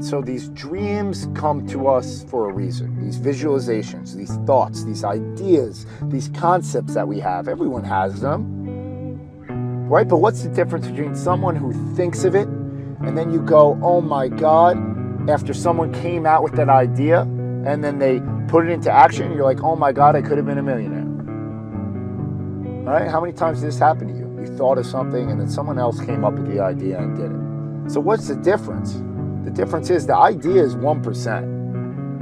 And so these dreams come to us for a reason. These visualizations, these thoughts, these ideas, these concepts that we have. Everyone has them, right? But what's the difference between someone who thinks of it and then you go, oh my God, after someone came out with that idea and then they put it into action, you're like, oh my God, I could have been a millionaire. All right? How many times did this happen to you? You thought of something and then someone else came up with the idea and did it. So what's the difference? The difference is the idea is 1%.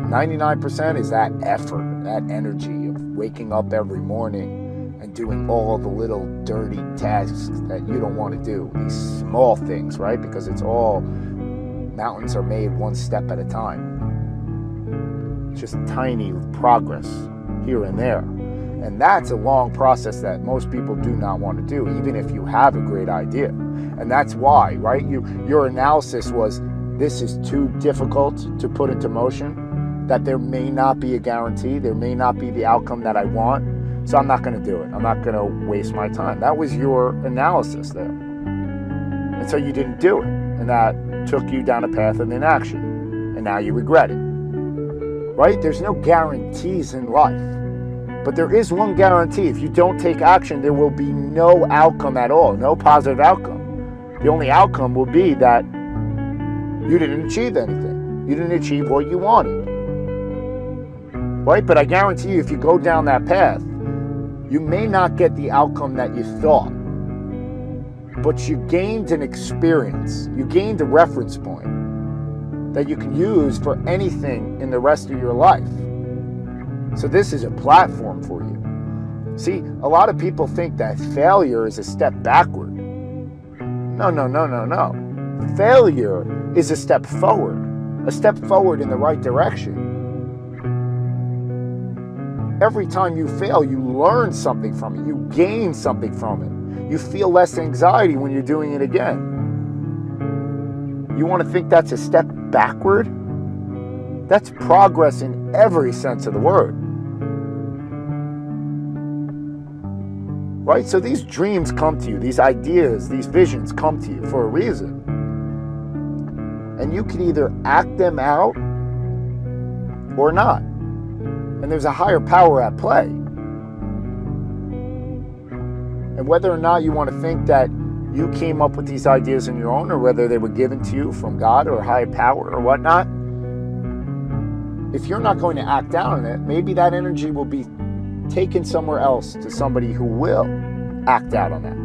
99% is that effort, that energy of waking up every morning and doing all the little dirty tasks that you don't want to do. These small things, right? Because it's all, mountains are made one step at a time. Just tiny progress here and there. And that's a long process that most people do not want to do, even if you have a great idea. And that's why, right? Your analysis was, this is too difficult to put into motion, that there may not be a guarantee, there may not be the outcome that I want, so I'm not going to do it. I'm not going to waste my time. That was your analysis there. And so you didn't do it. And that took you down a path of inaction. And now you regret it. Right? There's no guarantees in life. But there is one guarantee. If you don't take action, there will be no outcome at all, no positive outcome. The only outcome will be that you didn't achieve anything. You didn't achieve what you wanted. Right? But I guarantee you, if you go down that path, you may not get the outcome that you thought. But you gained an experience. You gained a reference point that you can use for anything in the rest of your life. So this is a platform for you. See, a lot of people think that failure is a step backward. No. Failure is a step forward in the right direction. Every time you fail, you learn something from it. You gain something from it. You feel less anxiety when you're doing it again. You want to think that's a step backward? That's progress in every sense of the word. Right? So these dreams come to you, these ideas, these visions come to you for a reason. And you can either act them out or not. And there's a higher power at play. And whether or not you want to think that you came up with these ideas on your own, or whether they were given to you from God or a higher power or whatnot, if you're not going to act out on it, maybe that energy will be taken somewhere else to somebody who will act out on that.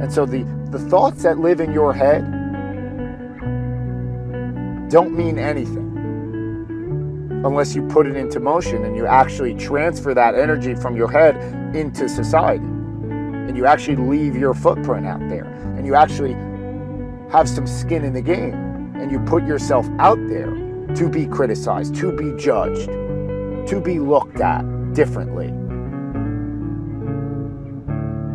And so the thoughts that live in your head don't mean anything unless you put it into motion and you actually transfer that energy from your head into society. And you actually leave your footprint out there. And you actually have some skin in the game. And you put yourself out there to be criticized, to be judged, to be looked at differently,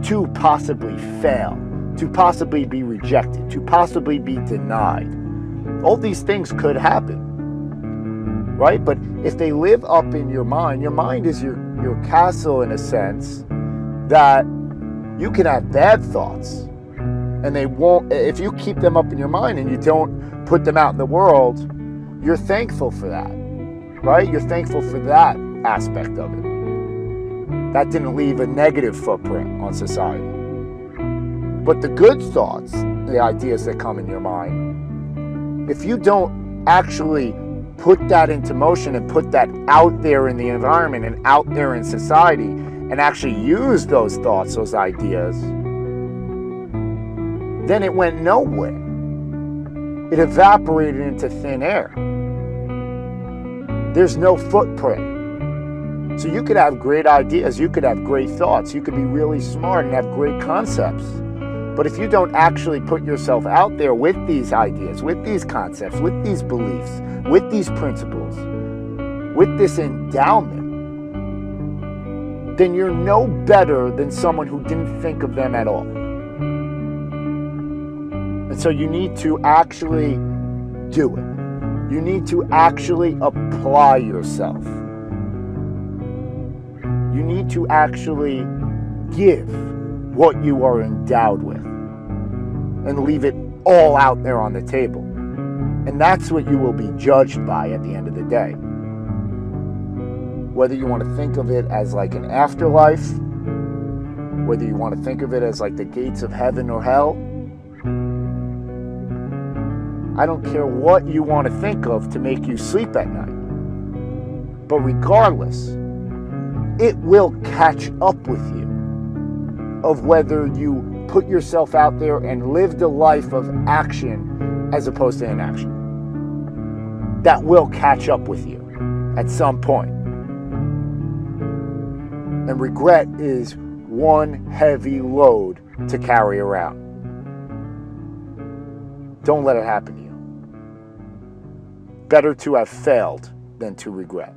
to possibly fail, to possibly be rejected, to possibly be denied. All these things could happen, right? But if they live up in your mind is your castle in a sense, that you can have bad thoughts and they won't, if you keep them up in your mind and you don't put them out in the world, you're thankful for that, right? You're thankful for that aspect of it. That didn't leave a negative footprint on society. But the good thoughts, the ideas that come in your mind, if you don't actually put that into motion and put that out there in the environment and out there in society and actually use those thoughts, those ideas, then it went nowhere. It evaporated into thin air. There's no footprint. So you could have great ideas, you could have great thoughts, you could be really smart and have great concepts. But if you don't actually put yourself out there with these ideas, with these concepts, with these beliefs, with these principles, with this endowment, then you're no better than someone who didn't think of them at all. And so you need to actually do it. You need to actually apply yourself. You need to actually give what you are endowed with and leave it all out there on the table. And that's what you will be judged by at the end of the day. Whether you want to think of it as like an afterlife, whether you want to think of it as like the gates of heaven or hell, I don't care what you want to think of to make you sleep at night. But regardless, it will catch up with you of whether you put yourself out there and live the life of action as opposed to inaction. That will catch up with you at some point. And regret is one heavy load to carry around. Don't let it happen to you. Better to have failed than to regret.